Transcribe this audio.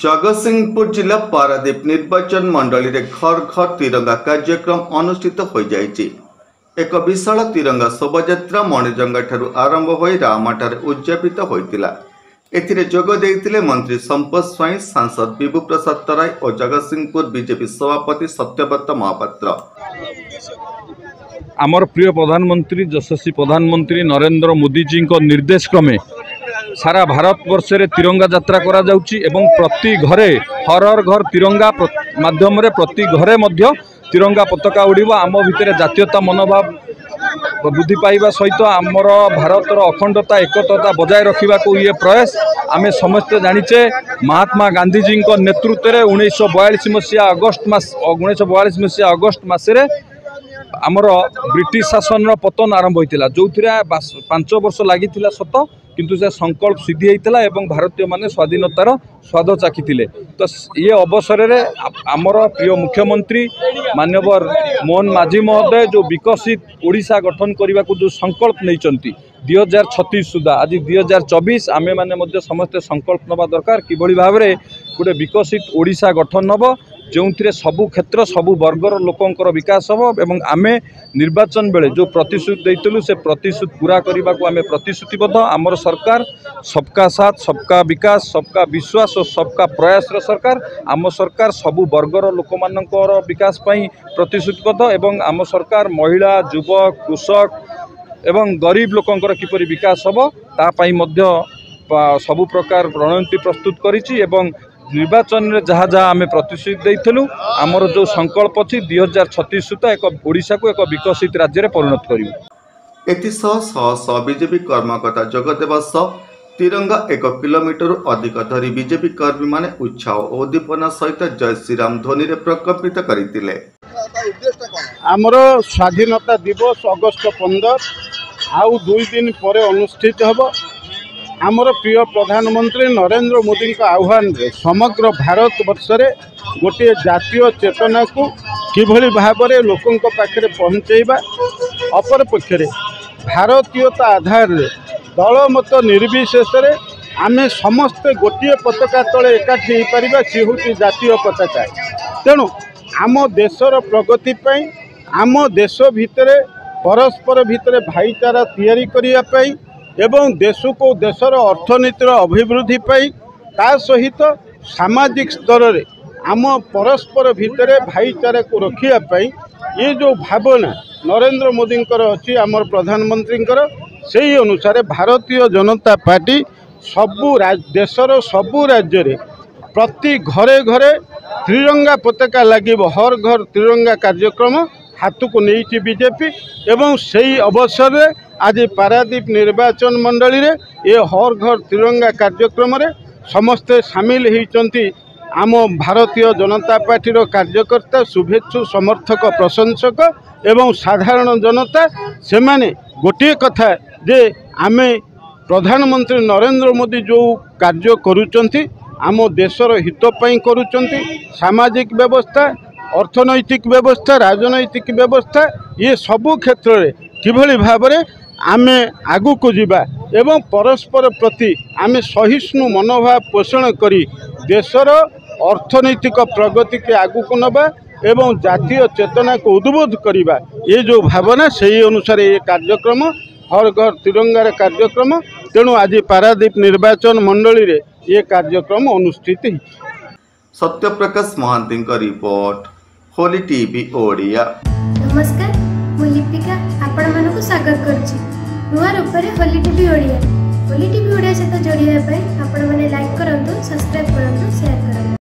जगतसिंहपुर जिला पारादीप निर्वाचन मंडली रे घर घर तिरंगा कार्यक्रम अनुष्ठित हो जाइछि। एक विशाल तिरंगा शोभायात्रा मणिजंगा ठारू आरंभ हो रामाटारे उद्यापित होइतिला। एथिरे जोग देइतिले मंत्री संपत स्वाई, सांसद विभु प्रसाद तराई और जगतसिंहपुर बीजेपी सभापति सत्यव्रत महापात्र। आमर प्रिय प्रधानमंत्री यशस्वी प्रधानमंत्री नरेंद्र मोदी जी को निर्देश क्रमे सारा भारत वर्ष रे तिरंगा यात्रा करा जाउची एवं प्रति घरे हर घर तिरंगा माध्यम रे प्रति घरे मध्य तिरंगा पताका उड़ीब। आम भितर जातीयता मनोभाव वृद्धि पाइबा सहित आमर भारतर अखंडता एकता बजाय रखा ये प्रयास आमे समस्ते जानिचे। महात्मा गांधी जी नेतृत्व में 1942 मसीहा अगस्ट मसरे आमर ब्रिटिश शासन पतन आरंभ होता जो 5 वर्ष लगी सत किंतु से संकल्प सिद्धि होता एवं भारतीय माने स्वाधीनतार स्वाद चाखी। तो ये अवसर में आमर प्रिय मुख्यमंत्री माननीय मोहन माझी महोदय जो विकसित ओडिशा गठन करने को जो संकल्प नहीं 2036 सुधा आज 2024 आमे माने समस्ते संकल्प नवा दरकार किभली भाव में गोटे विकसित ओडिशा गठन हम जो सबु क्षेत्र सबु वर्गर लोकंकर विकास हम एवं आमे निर्वाचन बेले जो प्रतिश्रुति देइतलु से प्रतिश्रुति पूरा करने को आमे प्रतिश्रुतिबद्ध। आमर सरकार सबका साथ सबका विकास सबका विश्वास और सबका प्रयास सरकार। आम सरकार सबु वर्गर लोकमानंकर विकास पई प्रतिश्रुतिबद्ध एवं आम सरकार महिला युवक कृषक एवं गरीब लोकंकर किपरि विकास हम तापाई मध्य सबु प्रकार रणनीति प्रस्तुत करिछि एवं निर्वाचन में जहाँ जहाँ आम प्रतिश्रुति देइथलु आमर जो संकल्प अच्छी 2036 सुधा एक ओडिशा को एक विकसित राज्य में परिणत करिवु। एथिसह बीजेपी कर्मकर्ता जोगदेवा सह तिरंगा 1 किलोमीटर अधिक धरी बीजेपी कर्मी माने उत्साह और उद्दीपना सहित जय श्रीराम ध्वनि रे प्रकपित करथिले। आमर स्वाधीनता दिवस अगस्त 15 आउ 2 दिन पर अनुष्ठित होब। आमर प्रिय प्रधानमंत्री नरेंद्र मोदी का आह्वान रे समग्र भारत वर्ष रे गोटे जातीय चेतना को किभली भाव में लोकों पाखे पहुँचेबा अपर पक्षरे भारतीयता आधार रे दल मत निर्विशेष रे आमे समस्ते गोटे पताका तले एकाठी हो पारिबा सी होती जातीय पताका। तेणु आम देशर प्रगति पई आम देश भितरे परस्पर भितरे भाईचारा तैयारी करिया पई एवं देश को देशर अर्थनीतिर अभिवृद्धि पाई ता सहित सामाजिक स्तर रे आम परस्पर भितरे भाईचारा को रखिया पाई ये जो भावना नरेंद्र मोदी अच्छी आमर प्रधानमंत्री से अनुसार भारतीय जनता पार्टी सबू देशर सबू राज्य रे प्रति घरे घरे तिरंगा पताका लगे हर घर तिरंगा कार्यक्रम हाथ को नहीं बीजेपी एवं से अवसर रे आज पारादीप निर्वाचन मंडली रे ये हर घर तिरंगा कार्यक्रम रे समस्ते सामिल होती आम भारतीय जनता पार्टी कार्यकर्ता शुभेच्छु समर्थक प्रशंसक एवं साधारण जनता से माने गोटे कथा जे आमे प्रधानमंत्री नरेंद्र मोदी जो कार्य करुचंती आम देशर हित पई करुचंती सामाजिक व्यवस्था अर्थनैतिक व्यवस्था राजनैतिक व्यवस्था ये सबु क्षेत्र रे किभली भाव में आमे आगु को जीवा एवं परस्पर प्रति आमे सहिष्णु मनोभाव पोषण करी देशर अर्थनैतिक प्रगति के आगु को नबा एवं जातीय चेतना को उद्बोध करिबा ये जो भावना से अनुसार ये कार्यक्रम हर घर तिरंगार कार्यक्रम। तेणु आज पारादीप निर्वाचन मंडली रे ये कार्यक्रम अनुष्ठित। सत्यप्रकाश महांती का रिपोर्ट होली टीवी ओडिया। नमस्कार मु लिपिका आपण मानको स्वागत करछि नुआ रूपरे होली टीवी ओडिया। होली टीवी ओडिया सहित जोड़िया आपण माने लाइक करंतु सब्सक्राइब करंतु शेयर करंतु।